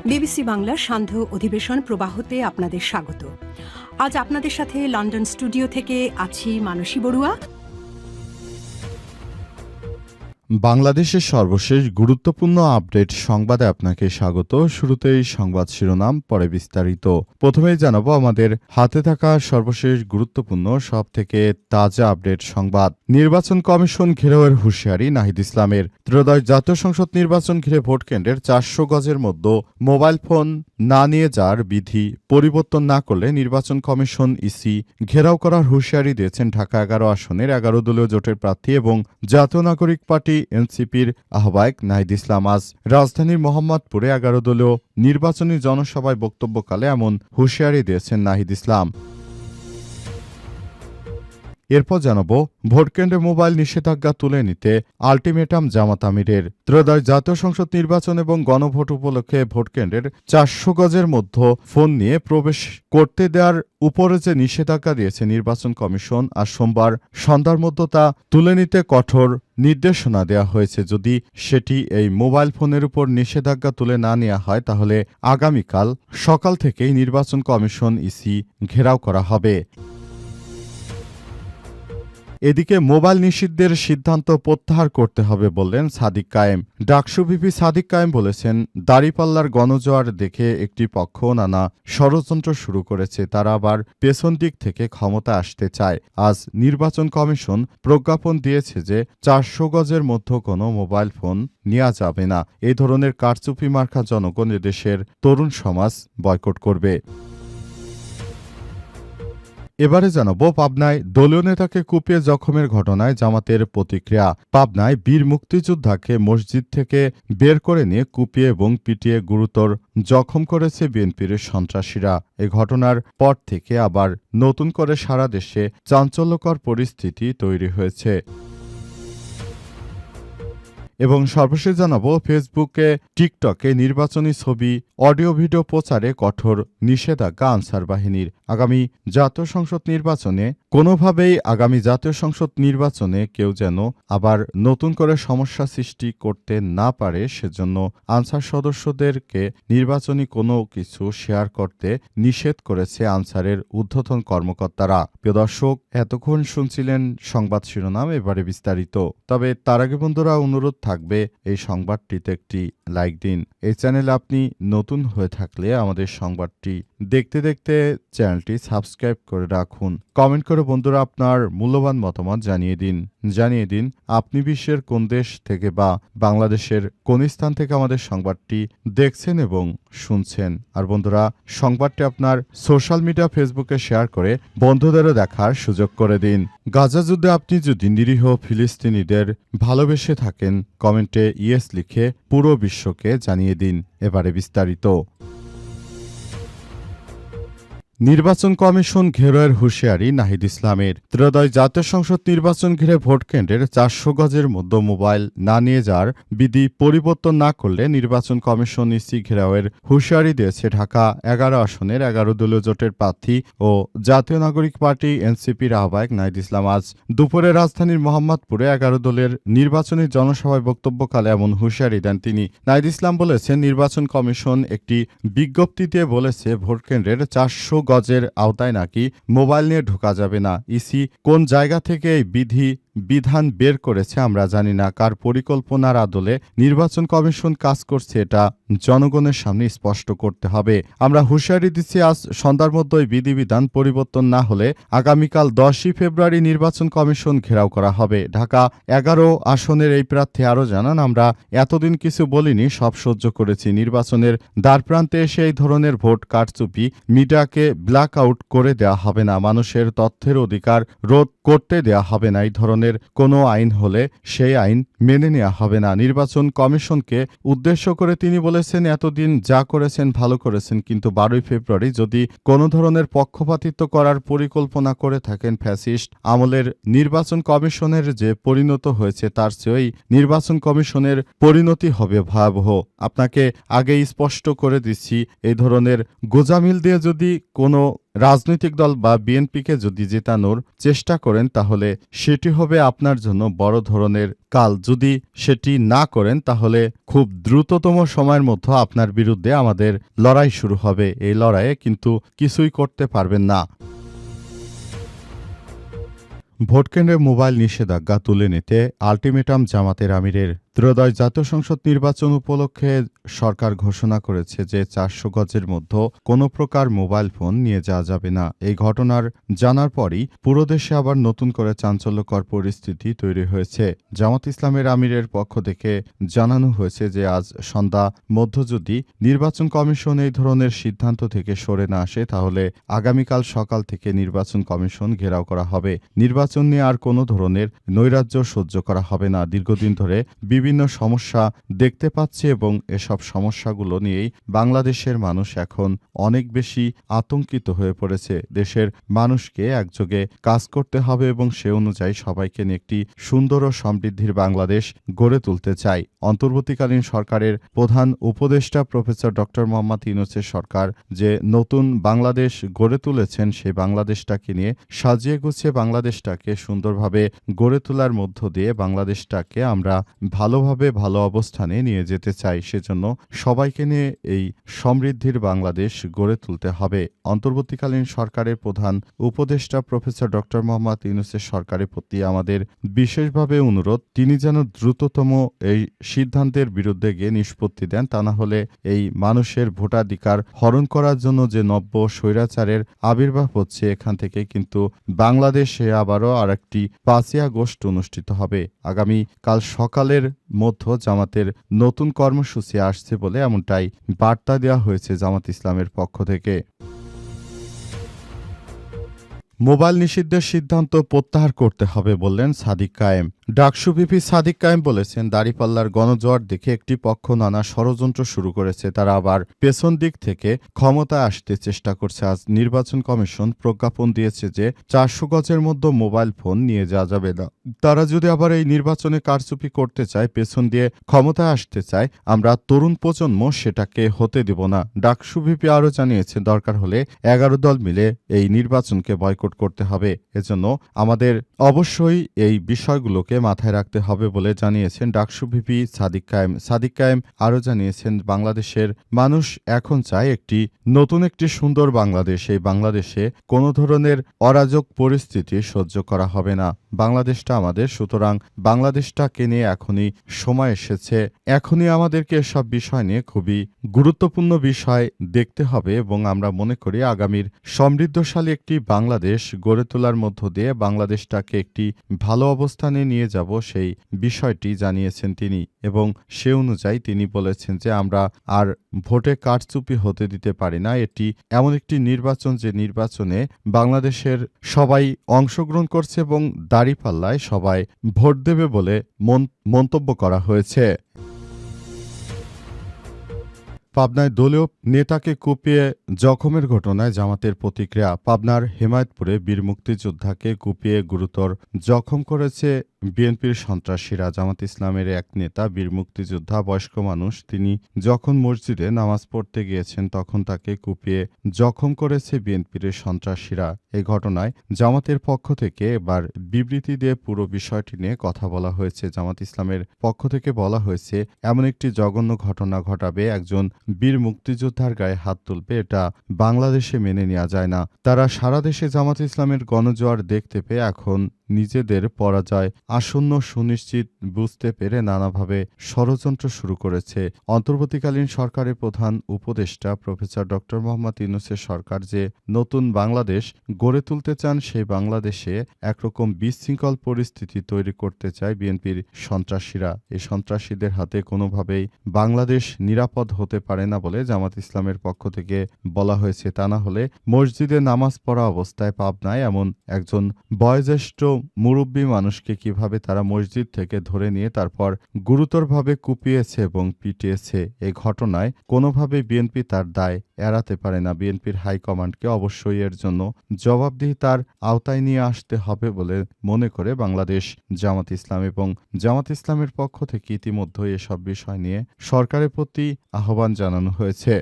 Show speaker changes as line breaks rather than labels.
BBC বাংলার সান্ধ্য অধিবেশন প্রবাহতে আপনাদের স্বাগত। আজ আপনাদের সাথে লন্ডন স্টুডিও থেকে আছি মানসী বড়ুয়া।
বাংলাদেশের সর্বশেষ গুরুত্বপূর্ণ আপডেট সংবাদে আপনাকে স্বাগত। শুরুতেই সংবাদ শিরোনাম, পরে বিস্তারিত। প্রথমেই জানাবো আমাদের হাতে থাকা সর্বশেষ গুরুত্বপূর্ণ সবথেকে তাজা আপডেট সংবাদ। নির্বাচন কমিশন ঘেরাওয়ের হুঁশিয়ারি নাহিদ ইসলামের। ত্রয়োদশ জাতীয় সংসদ নির্বাচন ঘিরে ভোট কেন্দ্রের 400 গজের মধ্যে মোবাইল ফোন না নিয়ে যাওয়ার বিধি পরিবর্তন না করলে নির্বাচন কমিশন ইসি ঘেরাও করার হুঁশিয়ারি দিয়েছেন ঢাকা 11 আসনের 11 দলীয় জোটের প্রার্থী এবং জাতীয় নাগরিক পার্টি এনসিপির আহ্বায়ক নাহিদ ইসলাম আজ রাজধানীর মোহাম্মদপুরে 11 দলীয় নির্বাচনী জনসভায় বক্তব্যকালে এমন হুঁশিয়ারি দিয়েছেন নাহিদ ইসলাম। এরপর জানাবো ভোটকেন্দ্রে মোবাইল নিষেধাজ্ঞা তুলে নিতে আলটিমেটাম জামাত আমিরের। ত্রয়োদশ জাতীয় সংসদ নির্বাচন এবং গণভোট উপলক্ষে ভোটকেন্দ্রের 400 গজের মধ্যে ফোন নিয়ে প্রবেশ করতে দেওয়ার উপরে যে নিষেধাজ্ঞা দিয়েছে নির্বাচন কমিশন, আর সোমবার সন্ধ্যার মধ্যে তা তুলে নিতে কঠোর নির্দেশনা দেওয়া হয়েছে। যদি সেটি এই মোবাইল ফোনের উপর নিষেধাজ্ঞা তুলে না নেওয়া হয় তাহলে আগামীকাল সকাল থেকেই নির্বাচন কমিশন ইসি ঘেরাও করা হবে। এদিকে মোবাইল নিষিদ্ধের সিদ্ধান্ত প্রত্যাহার করতে হবে বললেন সাদিক কায়েম। ডাকসু ভিপি সাদিক কায়েম বলেছেন, দাঁড়িপাল্লার গণজোয়ার দেখে একটি পক্ষ নানা ষড়যন্ত্র শুরু করেছে, তারা আবার পেছন দিক থেকে ক্ষমতা আসতে চায়। আজ নির্বাচন কমিশন প্রজ্ঞাপন দিয়েছে যে 400 গজের মধ্যে কোনো মোবাইল ফোন নেওয়া যাবে না। এই ধরনের কারচুপি মার্কা জনগণ এদেশের তরুণ সমাজ বয়কট করবে। এবারে জানাবো পাবনায় দলীয় নেতাকে কুপিয়ে জখমের ঘটনায় জামাতের প্রতিক্রিয়া। পাবনায় বীর মুক্তিযোদ্ধাকে মসজিদ থেকে বের করে নিয়ে কুপিয়ে এবং পিটিয়ে গুরুতর জখম করেছে বিএনপির সন্ত্রাসীরা। এ ঘটনার পর থেকে আবার নতুন করে সারা দেশে চাঞ্চল্যকর পরিস্থিতি তৈরি হয়েছে। এবং সর্বশেষ জানাবো ফেসবুকে টিকটকে নির্বাচনী ছবি অডিও ভিডিও প্রচারে কঠোর নিষেধাজ্ঞা আনসার বাহিনীর। আগামী জাতীয় সংসদ নির্বাচনে কেউ যেন আবার নতুন করে সমস্যা সৃষ্টি করতে না পারে সেজন্য আনসার সদস্যদেরকে নির্বাচনী কোনো কিছু শেয়ার করতে নিষেধ করেছে আনসারের ঊর্ধ্বতন কর্মকর্তারা। প্রিয় দর্শক, এতক্ষণ শুনছিলেন সংবাদ শিরোনাম, এবারে বিস্তারিত। তবে তার আগে বন্ধুরা অনুরোধ থাকবে এই সংবাদটিতে একটি লাইক দিন। এই চ্যানেলে আপনি নতুন হয়ে থাকলে আমাদের সংবাদটি দেখতে দেখতে চ্যানেলটি সাবস্ক্রাইব করে রাখুন। কমেন্ট করে বন্ধুরা আপনার মূল্যবান মতামত জানিয়ে দিন আপনি বিশ্বের কোন দেশ থেকে বা বাংলাদেশের কোন স্থান থেকে আমাদের সংবাদটি দেখছেন এবং শুনছেন। আর বন্ধুরা, সংবাদটি আপনার সোশ্যাল মিডিয়া ফেসবুকে শেয়ার করে বন্ধুদেরও দেখার সুযোগ করে দিন। গাজা যুদ্ধে আপনি যদি নিরীহ ফিলিস্তিনিদের ভালোবেসে থাকেন কমেন্টে ইয়েস লিখে পুরো বিশ্বকে জানিয়ে দিন। এবারে বিস্তারিত। নির্বাচন কমিশন ঘেরাওয়ের হুঁশিয়ারি নাহিদ ইসলামের। ত্রয়োদশ জাতীয় সংসদ নির্বাচন ঘিরে ভোট কেন্দ্রের 400 গজের মধ্যে মোবাইল না নিয়ে যাওয়ার বিধি পরিবর্তন না করলে নির্বাচন কমিশন ইসি ঘেরাওয়ের হুঁশিয়ারি দিয়েছে ঢাকা 11 আসনের 11 দলীয় জোটের প্রার্থী ও জাতীয় নাগরিক পার্টি এনসিপির আহ্বায়ক নাহিদ ইসলাম আজ দুপুরে রাজধানীর মোহাম্মদপুরে 11 দলের নির্বাচনী জনসভায় বক্তব্যকালে এমন হুঁশিয়ারি দেন তিনি। নাহিদ ইসলাম বলেছেন, নির্বাচন কমিশন একটি বিজ্ঞপ্তিতে বলেছে ভোট কেন্দ্রের 400 গজের আওতায় নাকি মোবাইল নিয়ে ঢোকা যাবে না। ইসি কোন জায়গা থেকে এই বিধান বের করেছে আমরা জানি না। কার পরিকল্পনার আদলে নির্বাচন কমিশন কাজ করছে এটা জনগণের সামনে স্পষ্ট করতে হবে। আমরা হুঁশিয়ারি দিচ্ছি, আজ সন্ধ্যার মধ্যে বিধিবিধান পরিবর্তন না হলে আগামীকাল 10ই ফেব্রুয়ারি নির্বাচন কমিশন ঘেরাও করা হবে। ঢাকা 11 আসনের এই প্রার্থী আরও জানান, আমরা এতদিন কিছু বলিনি, সব সহ্য করেছি। নির্বাচনের দ্বারপ্রান্তে এসে এই ধরনের ভোট কারচুপি মিডিয়াকে ব্ল্যাক আউট করে দেওয়া হবে না। মানুষের তথ্যের অধিকার রোধ করতে দেওয়া হবে না। এই ধরনের কোনো আইন হলে সেই আইন মেনে নেওয়া হবে না। নির্বাচন কমিশনকে উদ্দেশ্য করে তিনি বলেছেন, এতদিন যা করেছেন ভালো করেছেন, কিন্তু 12ই ফেব্রুয়ারি যদি কোনো ধরনের পক্ষপাতিত্ব করার পরিকল্পনা করে থাকেন, ফ্যাসিস্ট আমলের নির্বাচন কমিশনের যে পরিণত হয়েছে তার চেয়েই নির্বাচন কমিশনের পরিণতি হবে ভয়াবহ। আপনাকে আগেই স্পষ্ট করে দিচ্ছি, এই ধরনের গোজামিল দিয়ে যদি কোনো রাজনৈতিক দল বা বিএনপিকে যদি জেতানোর চেষ্টা করেন তাহলে সেটি হবে আপনার জন্য বড় ধরনের কাল। যদি সেটি না করেন তাহলে খুব দ্রুততম সময়ের মধ্যে আপনার বিরুদ্ধে আমাদের লড়াই শুরু হবে। এই লড়াইয়ে কিন্তু কিছুই করতে পারবেন না। ভোটকেন্দ্রে মোবাইল নিষেধাজ্ঞা তুলে নিতে আলটিমেটাম জামাতের আমিরের। ত্রয়োদশ জাতীয় সংসদ নির্বাচন উপলক্ষে সরকার ঘোষণা করেছে যে 400 গজের মধ্যে কোনো প্রকার মোবাইল ফোন নিয়ে যাওয়া যাবে না। এই ঘটনার জানার পরই পুরো দেশে আবার নতুন করে চাঞ্চল্যকর পরিস্থিতি তৈরি হয়েছে। জামাত ইসলামের আমিরের পক্ষ থেকে জানানো হয়েছে যে আজ সন্ধ্যা মধ্য যদি নির্বাচন কমিশন এই ধরনের সিদ্ধান্ত থেকে সরে না আসে তাহলে আগামীকাল সকাল থেকে নির্বাচন কমিশন ঘেরাও করা হবে। নির্বাচন নিয়ে আর কোনো ধরনের নৈরাজ্য সহ্য করা হবে না। দীর্ঘদিন ধরে বিভিন্ন সমস্যা দেখতে পাচ্ছে এবং এসব সমস্যাগুলো নিয়েই বাংলাদেশের মানুষ এখন অনেক বেশি আতঙ্কিত হয়ে পড়েছে। দেশের মানুষকে একযোগে কাজ করতে হবে এবং সে অনুযায়ী সবাইকে নিয়ে একটি সুন্দর ও সমৃদ্ধির বাংলাদেশ গড়ে তুলতে চাই। অন্তর্বর্তীকালীন সরকারের প্রধান উপদেষ্টা প্রফেসর ডক্টর মোহাম্মদ ইউনূসের সরকার যে নতুন বাংলাদেশ গড়ে তুলেছেন সেই বাংলাদেশটাকে নিয়ে সাজিয়ে গুছিয়ে বাংলাদেশটাকে সুন্দরভাবে গড়ে তোলার মধ্য দিয়ে বাংলাদেশটাকে আমরা ভালোভাবে ভালো অবস্থানে নিয়ে যেতে চাই। সেজন্য সবাইকে নিয়ে এই সমৃদ্ধির বাংলাদেশ গড়ে তুলতে হবে। অন্তর্বর্তীকালীন সরকারের প্রধান উপদেষ্টা প্রফেসর ডক্টর মোহাম্মদ ইউনূসের সরকারের প্রতি আমাদের বিশেষভাবে অনুরোধ, তিনি যেন দ্রুততম এই সিদ্ধান্তের বিরুদ্ধে গিয়ে নিষ্পত্তি দেন। তা না হলে এই মানুষের ভোটাধিকার হরণ করার জন্য যে নব্য স্বৈরাচারের আবির্ভাব হচ্ছে এখান থেকে কিন্তু বাংলাদেশে আবারও আরেকটি 5ই আগস্ট অনুষ্ঠিত হবে। আগামী কাল সকালের মধ্যে জামাতের নতুন কর্মসূচি আসছে বলে এমনটাই বার্তা দেওয়া হয়েছে জামাত ইসলামের পক্ষ থেকে। মোবাইল নিষিদ্ধের সিদ্ধান্ত প্রত্যাহার করতে হবে বললেন সাদিক কায়েম। ডাকসু ভিপি সাদিক কায়েম বলেছেন, দাঁড়িপাল্লার গণজোয়ার দেখে একটি পক্ষ নানা ষড়যন্ত্র শুরু করেছে। তারা আবার পেছন দিক থেকে ক্ষমতায় আসতে চেষ্টা করছে। আজ নির্বাচন কমিশন প্রজ্ঞাপন দিয়েছে যে 400 গজের মধ্যে মোবাইল ফোন নিয়ে যাওয়া যাবে না। তারা যদি আবার এই নির্বাচনে কারচুপি করতে চায়, পেছন দিয়ে ক্ষমতায় আসতে চায়, আমরা তরুণ প্রজন্ম সেটাকে হতে দেব না। ডাকসু ভিপি আরও জানিয়েছেন, দরকার হলে 11 দল মিলে এই নির্বাচনকে বয়কট করতে হবে। এজন্য আমাদের অবশ্যই এই বিষয়গুলোকে মাথায় রাখতে হবে বলে জানিয়েছেন ডাকসু ভিপি সাদিক কায়েম। সাদিক কায়েম আরও জানিয়েছেন, বাংলাদেশের মানুষ এখন চায় নতুন একটি সুন্দর বাংলাদেশ। এই বাংলাদেশে কোনো ধরনের অরাজক পরিস্থিতি সহ্য করা হবে না। বাংলাদেশটা আমাদের, সুতরাং বাংলাদেশটাকে নিয়ে এখনই সময় এসেছে। এখনই আমাদেরকে এসব বিষয় নিয়ে খুবই গুরুত্বপূর্ণ বিষয় দেখতে হবে এবং আমরা মনে করি আগামীর সমৃদ্ধশালী একটি বাংলাদেশ গড়ে তোলার মধ্য দিয়ে বাংলাদেশটাকে একটি ভালো অবস্থানে নিয়ে যাব, সেই বিষয়টি জানিয়েছেন তিনি। এবং সে অনুযায়ী তিনি বলেছেন যে আমরা আর ভোটে কারচুপি হতে দিতে পারি না। এটি এমন একটি নির্বাচন যে নির্বাচনে বাংলাদেশের সবাই অংশগ্রহণ করছে এবং দাঁড়িপাল্লায় সবাই ভোট দেবে বলে মন্তব্য করা হয়েছে। পাবনায় দলীয় নেতাকে কুপিয়ে জখমের ঘটনায় জামাতের প্রতিক্রিয়া। পাবনার হেমায়েতপুরে বীর মুক্তিযোদ্ধাকে কুপিয়ে গুরুতর জখম করেছে বিএনপির সন্ত্রাসীরা। জামাত ইসলামের এক নেতা বীর মুক্তিযোদ্ধা, বয়স্ক মানুষ, তিনি যখন মসজিদে নামাজ পড়তে গিয়েছেন তখন তাকে কুপিয়ে জখম করেছে বিএনপির সন্ত্রাসীরা। এই ঘটনায় জামাতের পক্ষ থেকে এবার বিবৃতি দিয়ে পুরো বিষয়টি নিয়ে কথা বলা হয়েছে। জামাত ইসলামের পক্ষ থেকে বলা হয়েছে, এমন একটি জঘন্য ঘটনা ঘটাবে, একজন বীর মুক্তিযোদ্ধার গায়ে হাত তুলবে, এটা বাংলাদেশে মেনে নেওয়া যায় না। তারা সারা দেশে জামাত ইসলামের গণজোয়ার দেখতে পেয়ে এখন নিজেদের পরাজয় আসন্ন সুনিশ্চিত বুঝতে পেরে নানাভাবে ষড়যন্ত্র শুরু করেছে। অন্তর্বর্তীকালীন সরকারের প্রধান উপদেষ্টা প্রফেসর ডক্টর মোহাম্মদ ইউনূসের সরকার যে নতুন বাংলাদেশ গড়ে তুলতে চান, সেই বাংলাদেশে একরকম বিশৃঙ্খল পরিস্থিতি তৈরি করতে চায় বিএনপির সন্ত্রাসীরা। এই সন্ত্রাসীদের হাতে কোনোভাবেই বাংলাদেশ নিরাপদ হতে পারে না বলে জামাত ইসলামের পক্ষ থেকে বলা হয়েছে। তা না হলে মসজিদে নামাজ পড়া অবস্থায় পাবনায় এমন একজন বয়োজ্যেষ্ঠ মুরব্বী মানুষকে কিভাবে তারা মসজিদ থেকে ধরে নিয়ে তারপর গুরুতরভাবে কুপিয়েছে এবং পিটিয়েছে। এই ঘটনায় কোনোভাবে বিএনপি তার দায় এড়াতে পারে না। বিএনপির হাইকমান্ডকে অবশ্যই এর জন্য জবাবদিহিতার আওতায় নিয়ে আসতে হবে বলে মনে করে বাংলাদেশ জামাত ইসলাম। এবং জামাত ইসলামের পক্ষ থেকে ইতিমধ্যে এসব বিষয় নিয়ে সরকারের প্রতি আহ্বান জানানো হয়েছে।